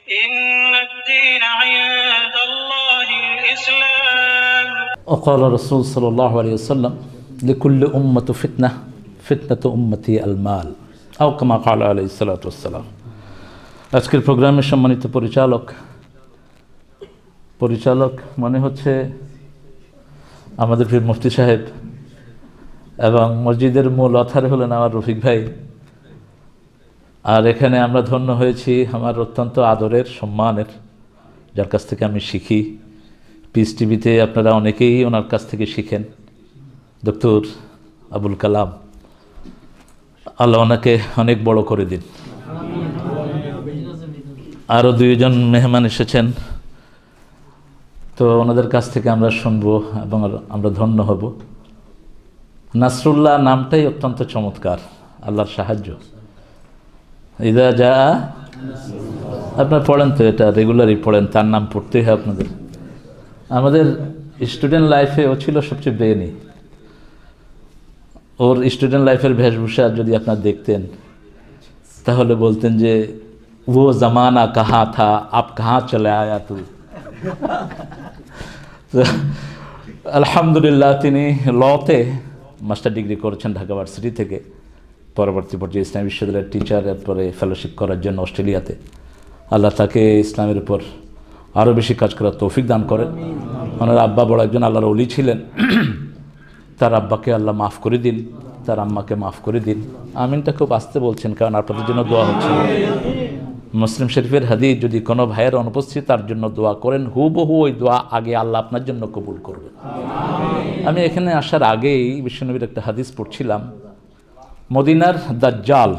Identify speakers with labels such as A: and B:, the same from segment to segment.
A: إن الدين عند الله الإسلام.
B: وقال الرسول صلى الله عليه وسلم لكل أمة فتنة فتنة أمتي المال أو كما قال عليه الصلاة والسلام। আজকের প্রোগ্রামের সম্মানিত পরিচালক মনে হচ্ছে আমাদের প্রিয় মুফতি সাহেব এবং মসজিদের মূল অথার হলেন আমার রফিক ভাই। আর এখানে আমরা ধন্য হয়েছি আমার অত্যন্ত আদরের সম্মানের, যার কাছ থেকে আমি শিখি। পিস টিভিতে আপনারা অনেকেই ওনার কাছ থেকে শিখেন, ডক্টর আবুল কালাম। আল্লাহ ওনাকে অনেক বড় করে দিন। আরও দুইজন মেহমান এসেছেন, তো ওনাদের কাছ থেকে আমরা শুনবো এবং আমরা ধন্য হব। নাসরুল্লাহ নামটাই অত্যন্ত চমৎকার, আল্লাহর সাহায্য। ইদা যা আপনার পড়েন তো, এটা রেগুলারই পড়েন, তার নাম পড়তেই হয় আপনাদের। আমাদের স্টুডেন্ট লাইফে ও ছিল সবচেয়ে বেনি। ওর স্টুডেন্ট লাইফের বেশভূষা যদি আপনার দেখতেন তাহলে বলতেন যে ও জামানা কাহা থা, আপ কাহা চলে আয়া তু। আলহামদুলিল্লাহ, তিনি লতে মাস্টার ডিগ্রি করেছেন ঢাকা ভার্সিটি থেকে। পরবর্তী পর্যায়ে ইসলামী বিশ্ববিদ্যালয়ের টিচার, এরপরে ফেলোশিপ করার জন্য অস্ট্রেলিয়াতে। আল্লাহ তাকে ইসলামের উপর আরও বেশি কাজ করার তৌফিক দান করেন। ওনার আব্বা বড় একজন আল্লাহর ওলি ছিলেন। তার আব্বাকে আল্লাহ মাফ করে দিন, তার আম্মাকে মাফ করে দিন। আমিনটা খুব আস্তে বলছেন, কারণ আপনাদের জন্য দোয়া হচ্ছে। মুসলিম শরীফের হাদিস, যদি কোনো ভাইয়ের অনুপস্থিত তার জন্য দোয়া করেন, হুবহু ওই দোয়া আগে আল্লাহ আপনার জন্য কবুল করবেন। আমি এখানে আসার আগেই বিশ্বনবীর একটা হাদিস পড়ছিলাম। মদিনার দাজ্জাল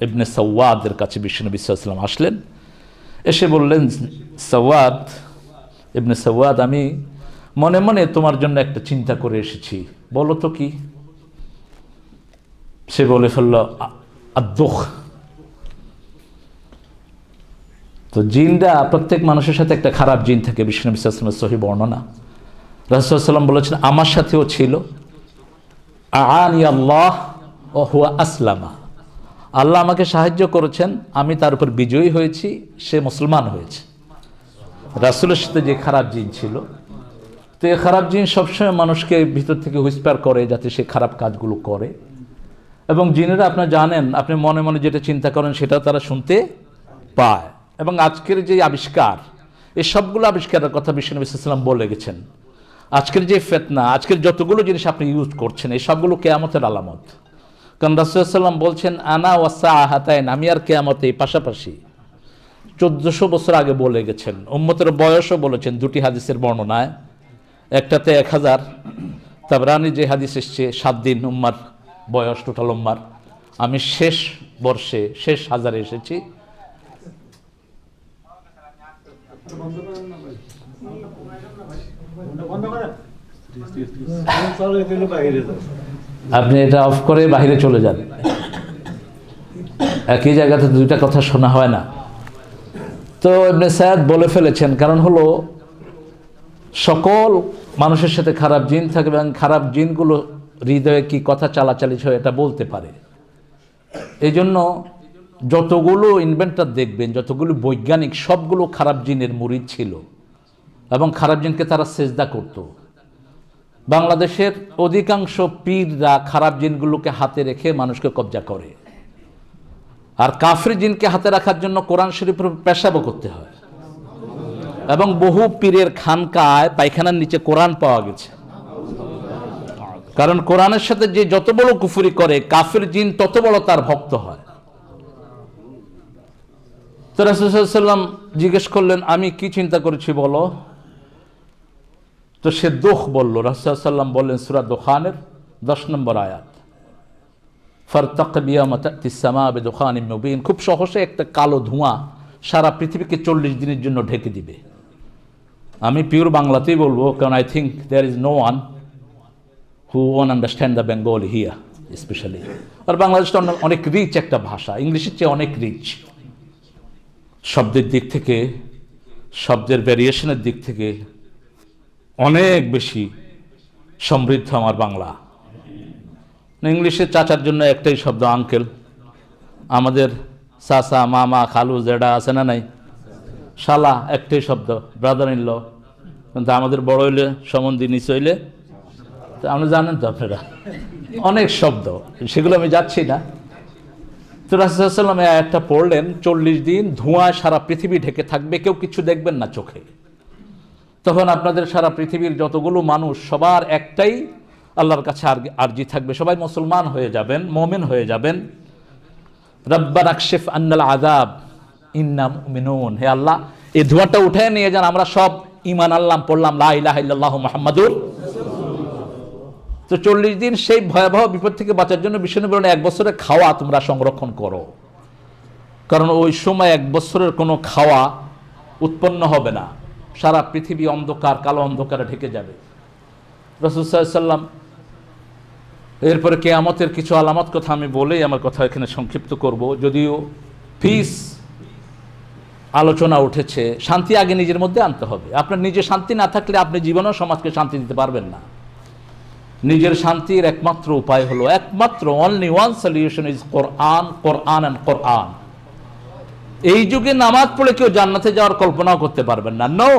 B: ইবনে সাওয়াদের কাছে বিশ্বনবী সাল্লাল্লাহু আলাইহি ওয়াসাল্লাম আসলেন। এসে বললেন, সাওয়াদ ইবনে সাওয়াদ, আমি মনে মনে তোমার জন্য একটা চিন্তা করে এসেছি, বলো তো কি? সে বলে ফেলল, আদ্দুখ। তো জিনটা, প্রত্যেক মানুষের সাথে একটা খারাপ জিন থাকে, বিশ্বনবী সাল্লাল্লাহু আলাইহি ওয়াসাল্লামের সহিহ বর্ণনা। রাসূলুল্লাহ সাল্লাল্লাহু আলাইহি ওয়াসাল্লাম বলেছেন, আমার সাথেও ছিল। আআনি আল্লাহ ওয়া হুয়া আসলামা, আল্লাহ আমাকে সাহায্য করেছেন, আমি তার উপর বিজয়ী হয়েছি, সে মুসলমান হয়েছে। রাসূলের সাথে যে খারাপ জিন ছিল, তো এই খারাপ জিন সবসময় মানুষকে ভিতর থেকে হুইসপার করে যাতে সে খারাপ কাজগুলো করে। এবং জিনেরা আপনারা জানেন, আপনি মনে মনে যেটা চিন্তা করেন সেটাও তারা শুনতে পায়। এবং আজকের যে আবিষ্কার, এই সবগুলো আবিষ্কারের কথা বিশ্বনবী সাল্লাল্লাহু আলাইহি ওয়াসাল্লাম বলে গেছেন। আজকের যে ফিতনা, আজকের যতগুলো জিনিস আপনি ইউজ করছেন, এই সবগুলো কিয়ামতের আলামত। কারণ রাসূলুল্লাহ সাল্লাল্লাহু আলাইহি ওয়াসাল্লাম বলছেন, আনা ওয়াসা হাতাইন, আমি আর কিয়ামত এই পাশাপাশি। 1400 বছর আগে বলে গেছেন। উম্মতের বয়সও বলেছেন দুটি হাদিসের বর্ণনায়। একটাতে 1000, তাবরানি যে হাদিস এসছে 7 দিন উম্মার বয়স, টোটাল উম্মার। আমি শেষ বর্ষে, শেষ হাজারে এসেছি। আপনি এটা অফ করে বাইরে চলে যান, একই জায়গাতে দুইটা কথা শোনা হয় না। তো ইবনে সাদ বলে ফেলেছেন, কারণ হলো সকল মানুষের সাথে খারাপ জিন থাকে এবং খারাপ জিনগুলো হৃদয়ে কি কথা চালাচালি হয় এটা বলতে পারে। এই জন্য যতগুলো ইনভেন্টর দেখবেন, যতগুলো বৈজ্ঞানিক, সবগুলো খারাপ জিনের মুরিদ ছিল এবং খারাপ জিনকে তারা সেজদা করত। বাংলাদেশের অধিকাংশ পীররা খারাপ জিনগুলোকে হাতে রেখে মানুষকে কবজা করে। আর কাফির জিনকে হাতে রাখার জন্য কোরআন শরীফের পেশাবো করতে হয়। এবং বহু পীরের খানকায় পায়খানার নিচে কোরআন পাওয়া গেছে। কারণ কোরআনের সাথে যে যত বড় কুফরি করে, কাফির জিন তত বড় তার ভক্ত হয়। তো রাসূল সাল্লাল্লাহু আলাইহি ওয়াসাল্লাম জিজ্ঞেস করলেন, আমি কি চিন্তা করেছি বলো? তো সে দুঃখ বলল। রাসূল সাল্লাল্লাহু আলাইহি ওয়াসাল্লাম বললেন, সূরা দুখানের 10 নম্বর আয়াত, ফারতাকিব ইয়াওমা তা'তিস সামা বিদুখানিম মুবিন। খুব সহজে একটা কালো ধোঁয়া সারা পৃথিবীকে 40 দিনের জন্য ঢেকে দিবে। আমি পিওর বাংলাতেই বলবো, কারণ I think there is no one who won't understand the Bengali here especially. আর বাংলাদেশটা অনেক রিচ একটা ভাষা, ইংলিশের চেয়ে অনেক রিচ। শব্দের দিক থেকে, শব্দের ভ্যারিয়েশনের দিক থেকে অনেক বেশি সমৃদ্ধ আমার বাংলা। ইংলিশে চাচার জন্য একটাই শব্দ, আঙ্কেল। আমাদের চাচা, মামা, খালু, জেডা আছে না নাই? শালা একটাই শব্দ, ব্রাদার ইন ল, কিন্তু আমাদের বড় হইলে সম্বন্ধী নিচে হইলে আপনি জানেন তো, আপনারা অনেক শব্দ, সেগুলো আমি যাচ্ছি না। তো রাসূলুল্লাহ সাল্লাল্লাহু আলাইহি ওয়াসাল্লাম এই আয়াতটা পড়লেন, 40 দিন ধোঁয়ায় সারা পৃথিবী ঢেকে থাকবে, কেউ কিছু দেখবেন না চোখে। তখন আপনাদের সারা পৃথিবীর যতগুলো মানুষ সবার একটাই আল্লাহর কাছে আরজি থাকবে, সবাই মুসলমান হয়ে যাবেন, মুমিন হয়ে যাবেন। রব্বানা কশিফ আন্নাল আযাব ইন্না মুমিনুন, হে আল্লাহ এই ধোঁয়াটা উঠায় নিয়ে যান, আমরা সব ঈমান আনলাম, পড়লাম লা ইলাহা ইল্লাল্লাহু মুহাম্মাদুর। তো 40 দিন সেই ভয়াবহ বিপদ থেকে বাঁচার জন্য বিষ্ণু বলেন 1 বছরের খাওয়া তোমরা সংরক্ষণ করো, কারণ ওই সময় 1 বছরের কোনো খাওয়া উৎপন্ন হবে না, সারা পৃথিবী অন্ধকার, কালো অন্ধকারে ঢেকে যাবে। রাসূল সাল্লাল্লাহু আলাইহি ওয়াসাল্লাম এরপরে কিয়ামতের কিছু আলামত কথা আমি বলেই আমার কথা এখানে সংক্ষিপ্ত করব। যদিও পিস আলোচনা উঠেছে, শান্তি আগে নিজের মধ্যে আনতে হবে। আপনার নিজে শান্তি না থাকলে আপনি জীবনেও সমাজকে শান্তি দিতে পারবেন না। নিজের শান্তির একমাত্র উপায় হলো, একমাত্র only one solution is Quran, Quran and Quran. এই যুগে নামাজ পড়ে কেউ জান্নাতে যাওয়ার কল্পনাও করতে পারবেন না। নো,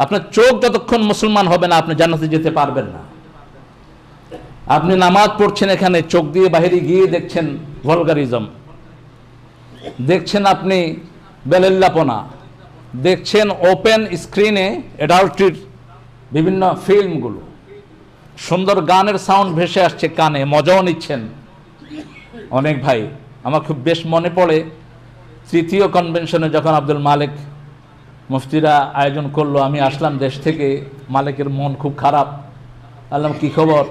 B: আপনার চোখ যতক্ষণ মুসলমান হবে না আপনি জান্নাতে যেতে পারবেন না। আপনি নামাজ পড়ছেন, এখানে চোখ দিয়ে বাইরে গিয়ে দেখছেন ভলগারিজম, দেখছেন আপনি বেলেল্লাপনা, দেখছেন ওপেন স্ক্রিনে অ্যাডাল্ট্রির বিভিন্ন ফিল্মগুলো, সুন্দর গানের সাউন্ড ভেসে আসছে কানে, মজাও নিচ্ছেন। অনেক ভাই, আমার খুব বেশ মনে পড়ে 3য় কনভেনশনে যখন আব্দুল মালিক মুফতিরা আয়োজন করলো, আমি আসলাম দেশ থেকে, মালিকের মন খুব খারাপ। বললাম কি খবর?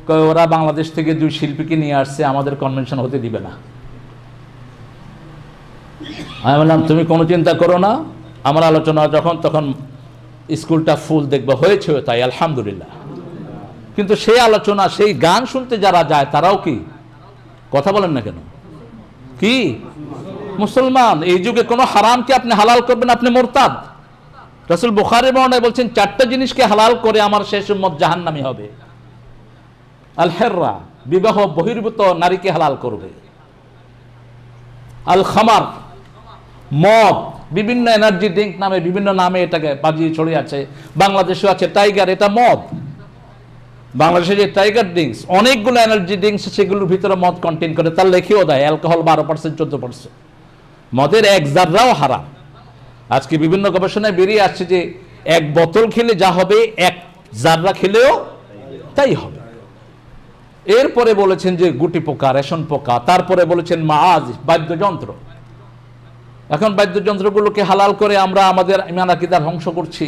B: কয় ওরা বাংলাদেশ থেকে 2 শিল্পীকে নিয়ে আসছে, আমাদের কনভেনশন হতে দিবে না। আমি বললাম তুমি কোনো চিন্তা করো না, আমার আলোচনা যখন তখন স্কুলটা ফুল দেখবে, হয়েছে তাই আলহামদুলিল্লাহ। কিন্তু সেই আলোচনা, সেই গান শুনতে যারা যায় তারাও কি কথা বলেন না কেন? কি মুসলমান? এই যুগে কোনো হারামকে আপনি হালাল করবেন, আপনি মুরতাদ। রাসূল বুখারীর বর্ণনায় বলছেন 4টা জিনিসকে হালাল করে আমার শেষ উম্মত জাহান্নামী হবে। আল হেররা, বিবাহ বহির্ভূত নারীকে হালাল করবে। আল খামার, মদ, বিভিন্ন এনার্জি ড্রিঙ্ক নামে বিভিন্ন নামে এটাকে বাজিয়ে ছড়িয়ে আছে, বাংলাদেশেও আছে টাইগার, এটা মদ। বাংলাদেশে যে টাইগার ড্রিঙ্কস, অনেকগুলো এনার্জি ড্রিঙ্কস, সেগুলোর ভিতরে মদ কন্টেইন করে, তার লেখেও দেয় অ্যালকোহল 12%, 14%। মদের 1 জাররাও হারাম। আজকে বিভিন্ন গবেষণায় বেরিয়ে আসছে যে 1 বোতল খেলে যা হবে, 1 জাররা খেলেও তাই হবে। এরপরে বলেছেন যে গুটি পোকা, রেশন পোকা, তারপরে বলেছেন মাআজ, বাদ্যযন্ত্র। এখন বাদ্যযন্ত্রগুলোকে হালাল করে আমরা আমাদের ঈমান আকীদা ধ্বংস করছি।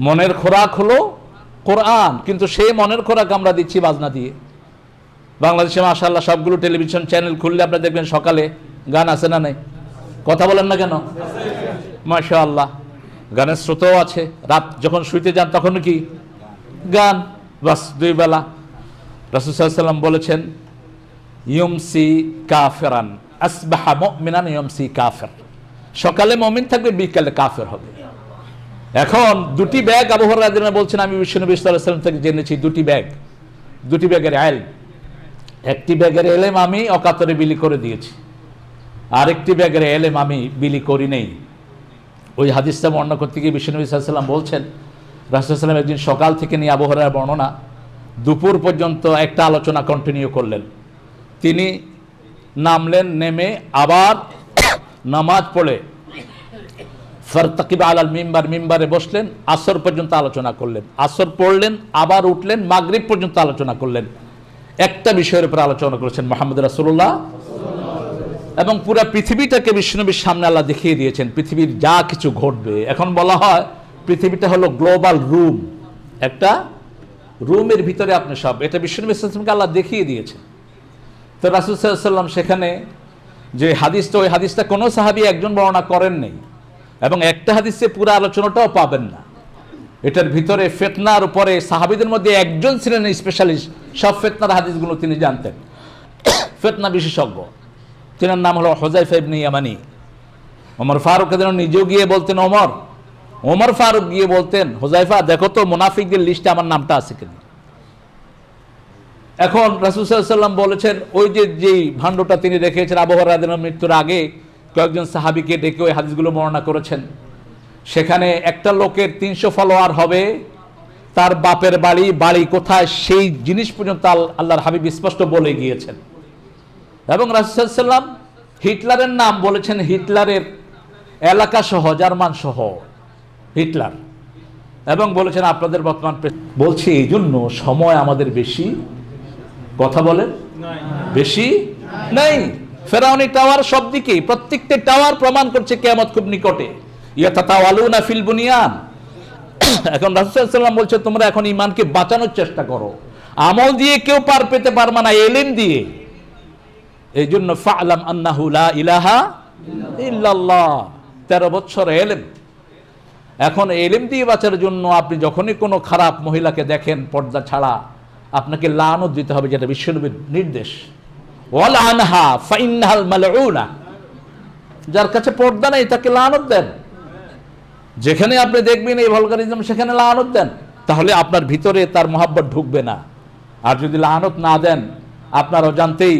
B: মনের খোরাক হলো কোরআন, কিন্তু সেই মনের খোরাক আমরা দিচ্ছি বাজনা দিয়ে। বাংলাদেশে মাশাআল্লাহ সবগুলো টেলিভিশন চ্যানেল খুললে আপনারা দেখবেন সকালে গান আছে না নাই? কথা বলেন না কেন? মাশাআল্লাহ, গানের স্রোতও আছে। রাত যখন শুইতে যান তখন কি গান, বাস 2 বেলা। রাসূল সাল্লাল্লাহু আলাইহি ওয়াসাল্লাম বলেছেন ইউমসি কাফিরান আসবাহা মুমিনান ইউমসি কাফির, সকালে মুমিন থাকবে, বিকালে কাফের হবে। এখন 2টি ব্যাগ আবু হুরায়রা রাদিয়াল্লাহু আনহু বলছেন, আমি বিশ্বনবী সাল্লাল্লাহু আলাইহি ওয়াসাল্লাম থেকে জেনেছি 2টি ব্যাগ, 2টি ব্যাগের ইলম। একটি ব্যাগের ইলম আমি অকাতরে বিলি করে দিয়েছি, আরেকটি ব্যাগের ইলম আমি বিলি করি নেই। ওই হাদিসটা বর্ণনা করতে গিয়ে বিশ্বনবী সাল্লাল্লাহু আলাইহি ওয়াসাল্লাম বলছেন, রাসূল সাল্লাল্লাহু আলাইহি ওয়াসাল্লাম একদিন সকাল থেকে নিয়ে আবু হুরায়রার বর্ণনা দুপুর পর্যন্ত একটা আলোচনা কন্টিনিউ করলেন। তিনি নামলেন, নেমে আবার নামাজ পড়ে ফারতাকিব আলাল মিম্বার, মিম্বারে বসলেন, আসর পর্যন্ত আলোচনা করলেন, আসর পড়লেন, আবার উঠলেন, মাগরিব পর্যন্ত আলোচনা করলেন। একটা বিষয়ের উপর আলোচনা করেছেন মুহাম্মদ রাসূলুল্লাহ, এবং পুরো পৃথিবীটাকে বিশ্বনবীর সামনে আল্লাহ দেখিয়ে দিয়েছেন, পৃথিবীর যা কিছু ঘটবে। এখন বলা হয় পৃথিবীটা হলো গ্লোবাল রুম, একটা রুমের ভিতরে আপনি সব, এটা বিশ্বনবী সাল্লাল্লাহু আলাইহি ওয়াসাল্লামকে আল্লাহ দেখিয়ে দিয়েছেন। তো রাসূল সাল্লাল্লাহু আলাইহি ওয়াসাল্লাম সেখানে যে হাদিসটা, ওই হাদিসটা কোনো সাহাবী একজন বর্ণনা করেন নেই, এবং একটা হাদিসে পুরো আলোচনাটাও পাবেন না। এটার ভিতরে ফিতনার উপরে সাহাবীদের মধ্যে একজন ছিলেন স্পেশালিস্ট, সব ফিতনার হাদিসগুলো তিনি জানতেন, ফিতনা বিশেষজ্ঞ। তিনার নাম হলো হুযায়ফা ইবনে ইয়ামানি। ওমর ফারুক যেন নিজেও গিয়ে বলতেন, ওমর ফারুক গিয়ে বলতেন, হুযায়ফা দেখো তো মুনাফিকদের লিস্টে আমার নামটা আছে কিনা। এখন রাসূল সাল্লাল্লাহু আলাইহি ওয়াসাল্লাম বলেছেন, ওই যে যেই ভাণ্ডটা তিনি রেখেছেন আবু হুরায়রা রাদিয়াল্লাহু আনহু মৃত্যুর আগে, কয়েকজন সাহাবীকে ডেকে ওই হাদিসগুলো বর্ণনা করেছেন। সেখানে একটা লোকের 300 ফলোয়ার হবে, তার বাপের বাড়ি কোথায় সেই জিনিস পর্যন্ত আল্লাহর হাবিব স্পষ্ট বলে গিয়েছেন। এবং রাসূল সাল্লাল্লাহু আলাইহি ওয়াসাল্লাম হিটলারের নাম বলেছেন, হিটলারের এলাকা সহ, জার্মান সহ হিটলার, এবং বলেছেন আপনাদের বর্তমান বলছি। এই জন্য সময় আমাদের বেশি, কথা বলেন, বেশি নেই। ফেরাউনি টাওয়ার সব দিকে, প্রত্যেকটা টাওয়ার প্রমাণ করছে কিয়ামত খুব নিকটে। ইয়াতাতাওয়ালুনা ফিল বুনিয়ান। এখন রাসূল সাল্লাল্লাহু আলাইহি ওয়াসাল্লাম বলছে তোমরা এখন ঈমানকে বাঁচানোর চেষ্টা করো, আমল দিয়ে কেউ পার পেতে পারবে না, ইলম দিয়ে। এই জন্য ফা'লাম আন্নাহু লা ইলাহা ইল্লাল্লাহ, 13 বছর ইলম। এখন ইলম দিয়ে বাঁচার জন্য আপনি যখনই কোনো খারাপ মহিলাকে দেখেন পর্দা ছাড়া, আপনাকে লানত দিতে হবে, যেটা বিশ্বনবীর নির্দেশ। ওয়ালা আনহা ফাইন্নাহাল মালউনা, যার কাছে পর্দা নেই তাকে লানত দেন। যেখানে আপনি দেখবেন এই ভলগারিজম, সেখানে লানত দেন, তাহলে আপনার ভিতরে তার মহব্বত ঢুকবে না। আর যদি লানত না দেন, আপনার অজান্তেই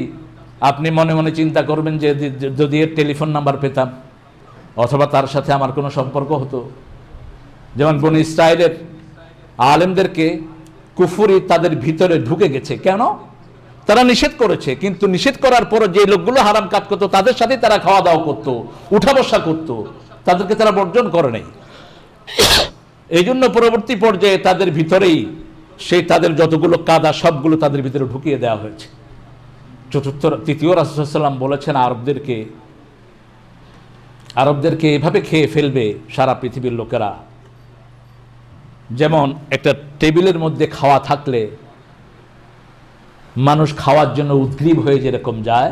B: আপনি মনে মনে চিন্তা করবেন যে যদি এর টেলিফোন নাম্বার পেতাম, অথবা তার সাথে আমার কোনো সম্পর্ক হতো। যেমন বনি ইসরাইলের আলেমদেরকে কুফরি তাদের ভিতরে ঢুকে গেছে। কেন? তারা নিষেধ করেছে, কিন্তু নিষেধ করার পর যে লোকগুলো হারাম কাজ করতো তাদের সাথে তারা খাওয়া দাওয়া করতো, উঠা বসা করতো, তাদেরকে তারা বর্জন করে নাই। এই জন্য পরবর্তী পর্যায়ে তাদের ভিতরেই সেই তাদের যতগুলো কাদা সবগুলো তাদের ভিতরে ঢুকিয়ে দেওয়া হয়েছে। তৃতীয় রাসূল সাল্লাল্লাহু আলাইহি ওয়াসাল্লাম বলেছেন আরবদেরকে এভাবে খেয়ে ফেলবে সারা পৃথিবীর লোকেরা, যেমন একটা টেবিলের মধ্যে খাওয়া থাকলে মানুষ খাওয়ার জন্য উদ্গ্রীব হয়ে যেরকম যায়,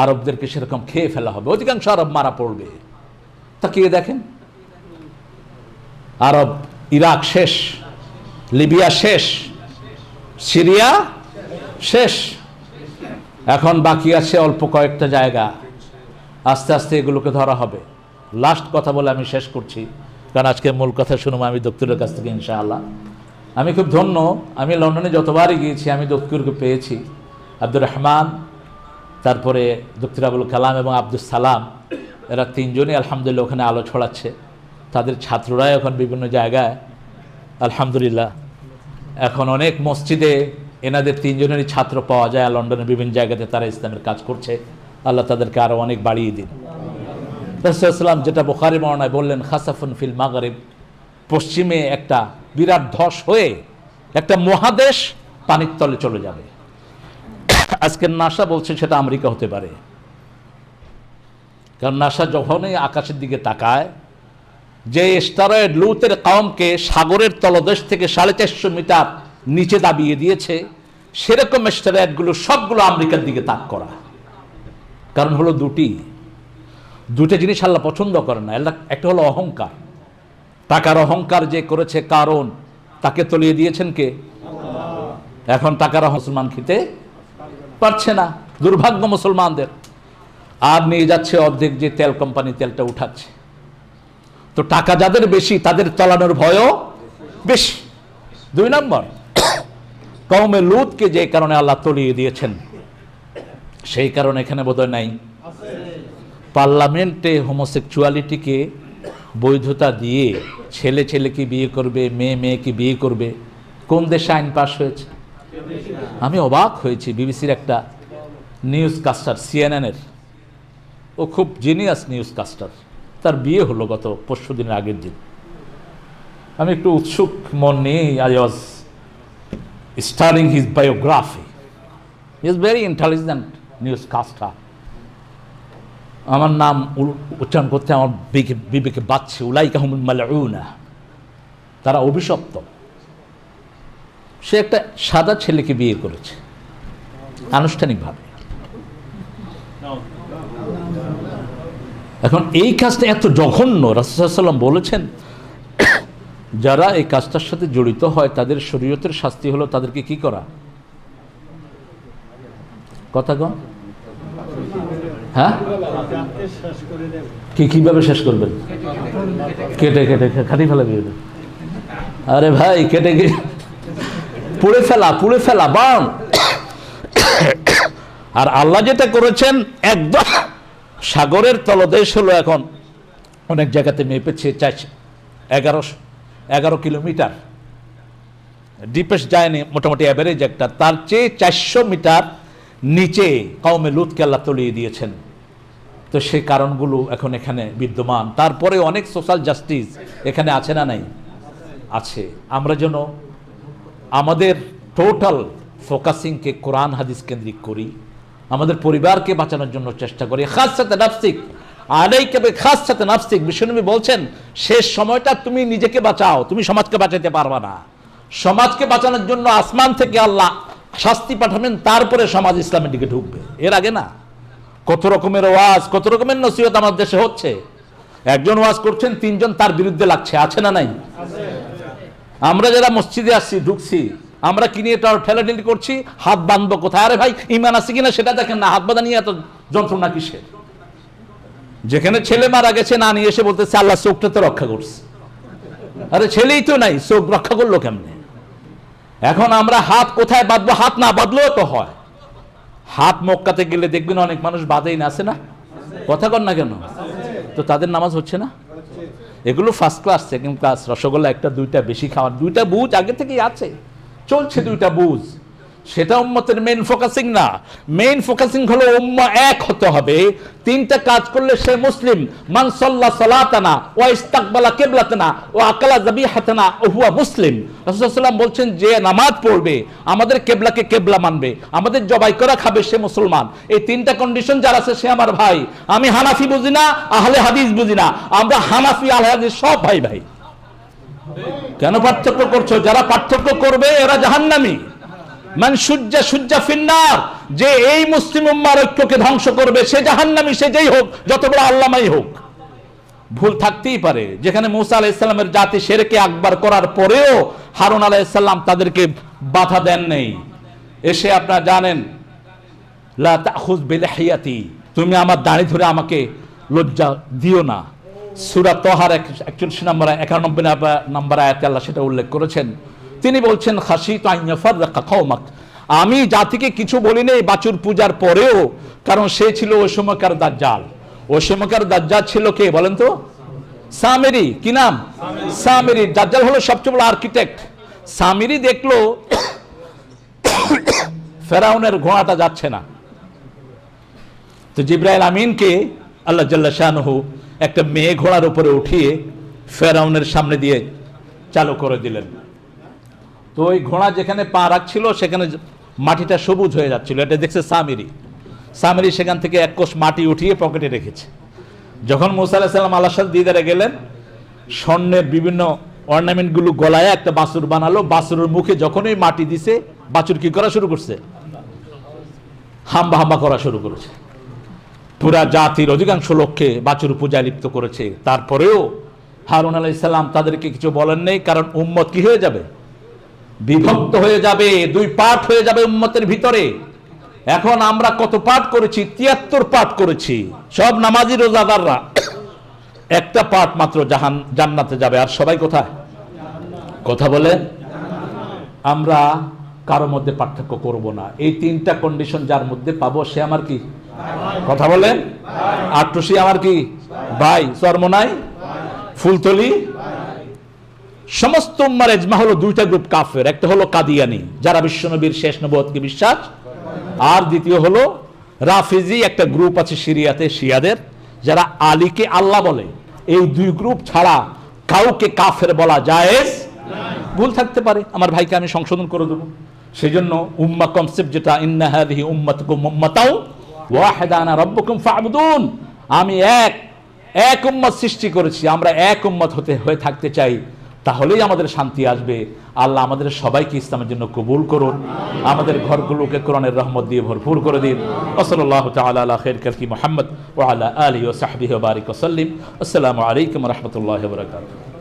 B: আরবদেরকে সেরকম খেয়ে ফেলা হবে। অধিকাংশ আরব মারা পড়বে। তাকিয়ে দেখেন, আরব, ইরাক শেষ, লিবিয়া শেষ, সিরিয়া শেষ, এখন বাকি আছে অল্প কয়েকটা জায়গা। আস্তে আস্তে এগুলোকে ধরা হবে। লাস্ট কথা বলে আমি শেষ করছি, কারণ আজকে মূল কথা শুনবো আমি দক্তরের কাছ থেকে ইনশাআল্লাহ। আমি খুব ধন্য, আমি লন্ডনে যতবারই গিয়েছি আমি দক্তরকে পেয়েছি। আব্দুর রহমান, তারপরে দক্তর আবুল কালাম এবং আব্দুল সালাম, এরা তিনজনই আলহামদুলিল্লাহ ওখানে আলো ছড়াচ্ছে। তাদের ছাত্ররাই এখন বিভিন্ন জায়গায় আলহামদুলিল্লাহ, এখন অনেক মসজিদে এনাদের তিনজনেরই ছাত্র পাওয়া যায়। লন্ডনের বিভিন্ন জায়গাতে তারা ইসলামের কাজ করছে। আল্লাহ তাদেরকে আরও অনেক বাড়িয়ে দিন। রাসূল সাল্লাল্লাহু আলাইহি ওয়াসাল্লাম যেটা বুখারী বর্ণনায় বললেন, খাসাফুন ফিল মাগরিব, পশ্চিমে একটা বিরাট ধস হয়ে একটা মহাদেশ পানির তলে চলে যাবে। আজকের নাসা বলছে সেটা আমেরিকা হতে পারে, কারণ নাসা যখনই আকাশের দিকে তাকায়, যে স্টারয়েড লুতের কওমকে সাগরের তলদেশ থেকে 450 মিটার নিচে দাবিয়ে দিয়েছে, সেরকম স্টারয়েডগুলো সবগুলো আমেরিকার দিকে তাক করা। কারণ হলো দুটো জিনিস আল্লাহ পছন্দ করে না। একটা হলো অহংকার, টাকার অহংকার যে করেছে কারণ, তাকে তলিয়ে দিয়েছেন কে? এখন টাকার মুসলমান খেতে পারছে না, দুর্ভাগ্য মুসলমানদের। আর নিয়ে যাচ্ছে অর্ধেক যে তেল কোম্পানি তেলটা উঠাচ্ছে। তো টাকা যাদের বেশি তাদের তলানোর ভয়ও বেশি। 2 নম্বর, কওমে লুতকে যে কারণে আল্লাহ তলিয়ে দিয়েছেন, সেই কারণে এখানে বোধহয় নাই। পার্লামেন্টে হোমোসেক্সুয়ালিটিকে বৈধতা দিয়ে ছেলে ছেলেকে বিয়ে করবে, মেয়ে মেয়েকে বিয়ে করবে, কোন দেশে আইন পাস হয়েছে? আমি অবাক হয়েছি। বিবিসির একটা নিউজ কাস্টার, সিএনএনের, ও খুব জিনিয়াস নিউজ কাস্টার, তার বিয়ে হলো গত পরশু দিনের আগের দিন। আমি একটু উৎসুক মন নিয়ে I was studying his biography. He is very intelligent news custard. আমার নাম উচ্চারণ করতে আমার বিবেকে বাজছে। উলাইকা হুমুল মালউনা, তারা অভিশপ্ত। সে একটা সাদা ছেলেকে বিয়ে করেছে আনুষ্ঠানিকভাবে। এখন এই কাজটা এত জঘন্য, রাসূল সাল্লাল্লাহু আলাইহি ওয়াসাল্লাম বলেছেন যারা এই কাজটার সাথে জড়িত হয় তাদের শরীয়তের শাস্তি হলো তাদেরকে কি করা? কথা কন, হ্যাঁ, কিভাবে শেষ করবেন? কেটে কেটে খাটি ফেলা দিয়ে। আরে ভাই, কেটে পুড়ে ফেলা বান। আর আল্লাহ যেটা করেছেন, একদম সাগরের তলদেশ হলো এখন অনেক জায়গাতে মেপেছে 11 কিলোমিটার, ডিপেস্ট যায়নি, মোটামুটি অ্যাভারেজ একটা, তার চেয়ে 400 মিটার নিচে কওমে লুতকে আল্লাহ তলিয়ে দিয়েছেন। তো সেই কারণগুলো এখন এখানে বিদ্যমান। তারপরে অনেক সোশ্যাল জাস্টিস এখানে আছে না নাই? আছে। আমরা যেন আমাদের টোটাল ফোকাসিংকে কোরআন হাদিস কেন্দ্রিক করি, আমাদের পরিবারকে বাঁচানোর জন্য চেষ্টা করি। খাসসাতে নাফসিক আলাইকা বিখাসসাতে নাফসিক, বিশ্বনবী বলছেন শেষ সময়টা তুমি নিজেকে বাঁচাও, তুমি সমাজকে বাঁচাতে পারবা না। সমাজকে বাঁচানোর জন্য আসমান থেকে আল্লাহ শাস্তি পাঠাবেন, তারপরে সমাজ ইসলামের দিকে ঢুকবে, এর আগে না। কত রকমের ওয়াজ, কত রকমের নসিহত আমাদের দেশে হচ্ছে। একজন ওয়াজ করছেন, 3 জন তার বিরুদ্ধে লাগছে, আছে না নাই? আমরা যারা মসজিদে আসছি, ঢুকছি, আমরা কি নিয়ে ঠেলাঠেলি করছি? হাত বাঁধবো কোথায়? আরে ভাই, ইমান আছে কিনা সেটা দেখেন না, হাত বাঁধা নিয়ে এত যন্ত্রণা কিসের? যেখানে ছেলে মারা গেছে, না নিয়ে এসে বলতেছে আল্লাহ চোখটা তো রক্ষা করছে। আরে ছেলেই তো নাই, চোখ রক্ষা করলো কেমনে? এখন আমরা হাত কোথায় বাঁধবো? হাত না বাঁধলেও তো হয়। হাত মক্কাতে গেলে দেখবেন অনেক মানুষ বাঁধেই না, আছে না? কথা কর না কেন? তো তাদের নামাজ হচ্ছে না? এগুলো first class, second class, rasgulla 1-2টা বেশি খাওয়ার, 2টা বুঝ আগে থেকেই আছে, চলছে 2টা বুঝ। সেটা উম্মতের মেইন ফোকাসিং না। মেইন ফোকাসিং হলো উম্মাহ এক হতে হবে। 3টা কাজ করলে সে মুসলিম। মান সাল্লা সালাতানা ওয়া ইস্তাকবালা কিবলাতানা ওয়া আকালা যাবিহাতানা ওয়া হুয়া মুসলিম। রাসূলুল্লাহ সাল্লাল্লাহু আলাইহি ওয়াসাল্লাম বলছেন, যে নামাজ পড়বে, আমাদের কিবলাকে কিবলা মানবে, আমাদের জবাই করা খাবে, সে মুসলমান। এই 3টা কন্ডিশন যার আছে সে আমার ভাই। আমি হানাফি বুঝি না, আহলে হাদিস বুঝি না, আমরা হানাফি আহলে হাদিস সব ভাই ভাই। কেন পার্থক্য করছো? যারা পার্থক্য করবে এরা জাহান্নামী। মান সুজ্জা ফিন্নার, যে এই মুসলিম উম্মাহর ঐক্যকে ধ্বংস করবে সে জাহান্নামী, সে যেই হোক, যত বড় আল্লামাই হোক। ভুল থাকতেই পারে। যেখানে মুসা আলাইহিস সালামের জাতি শিরকে আকবার করার পরেও হারুন আলাইহিস সালাম তাদেরকে বাধা দেন নেই। এসে আপনারা জানেন, লা তাখুজ বিলিহিয়াতি, তুমি আমার দাড়ি ধরে আমাকে লজ্জা দিও না। সূরা তাহার 91 নম্বর আয়াতে আল্লাহ সেটা উল্লেখ করেছেন। তিনি বলছেন, খাশিতু আন ইয়াফাররাকা কওমাক, আমি জাতিকে কিছু বলি নাই বাছুর পূজার পরেও, কারণ সে ছিল ওই সময়কার দাজ্জাল। ওই সময়কার দাজ্জাল ছিল কে বলেন তো? সামিরি। কি নাম? সামিরি। দাজ্জাল হলো সবচেয়ে বড় আর্কিটেক্ট। সামিরি দেখলো ফেরাউনের ঘোড়াটা যাচ্ছে না, তো জিবরাইল আমিনকে আল্লাহ জাল্লা শানুহু একটা মেয়ে ঘোড়ার উপরে উঠিয়ে ফেরাউনের সামনে দিয়ে চালু করে দিলেন। তো ওই ঘোড়া যেখানে পা রাখছিল সেখানে মাটিটা সবুজ হয়ে যাচ্ছিল, এটা দেখছে সামিরি। সামিরি সেখান থেকে 1 কোষ মাটি উঠিয়ে পকেটে রেখেছে। যখন মুসা আলাইহিস সালাম আল্লাহর সাথে দিদারে গেলেন, স্বর্ণের বিভিন্ন অর্নামেন্টগুলো গলায় একটা বাছুর বানালো। বাছুরের মুখে যখনই মাটি দিছে, বাছুর কি করা শুরু করছে? হাম্বা হাম্বা করা শুরু করেছে। পুরা জাতির অধিকাংশ লোককে বাছুর পূজায় লিপ্ত করেছে। তারপরেও হারুন আলাইহিস সালাম তাদেরকে কিছু বলেন নেই, কারণ উম্মত কি হয়ে যাবে? বিভক্ত হয়ে যাবে, 2 পার্ট হয়ে যাবে উম্মতের ভিতরে। এখন আমরা কত পাঠ করেছি? 73 পাঠ করেছি, সব নামাজি রোজাদাররা। একটা পাঠ মাত্র জান্নাতে যাবে, আর সবাই কোথায়? কথা বলে আমরা কারোর মধ্যে পার্থক্য করব না। এই 3টা কন্ডিশন যার মধ্যে পাবো সে আমার কি? কথা বলেন। আটটুসি আমার কি? ভাই। চরমনাই, ফুলতলি, সমস্ত উম্মার ইজমা হলো 2টা গ্রুপ কাফের। একটা হলো কাদিয়ানি, যারা বিশ্বনবীর শেষ নবুয়তকে বিশ্বাস, আর দ্বিতীয় হলো রাফিজি, একটা গ্রুপ আছে সিরিয়াতে শিয়াদের, যারা আলীকে আল্লাহ বলে। এই 2 গ্রুপ ছাড়া কাউকে কাফের বলা জায়েজ। ভুল থাকতে পারে, আমার ভাইকে আমি সংশোধন করে দেবো। সেজন্য উম্মাহ কনসেপ্ট যেটা, ইন্না হাযিহি উম্মাতুকুম উম্মাতাও ওয়াহিদা আনা রাব্বুকুম ফা'বুদুন, আমি এক উম্মত সৃষ্টি করেছি, আমরা এক উম্মত হয়ে থাকতে চাই, তাহলেই আমাদের শান্তি আসবে। আল্লাহ আমাদের সবাইকে ইসলামের জন্য কবুল করুন, আমাদের ঘরগুলোকে কোরআনের রহমত দিয়ে ভরপুর করে দিন। সাল্লাল্লাহু তাআলা আলা খায়রিল খালকি মুহাম্মদ ওয়া আলা আলিহি ওয়া সাহবিহি ওয়া বারিক ওয়া সাল্লিম। আসসালামু আলাইকুম ওয়া রাহমাতুল্লাহি ওয়া বারাকাতুহু।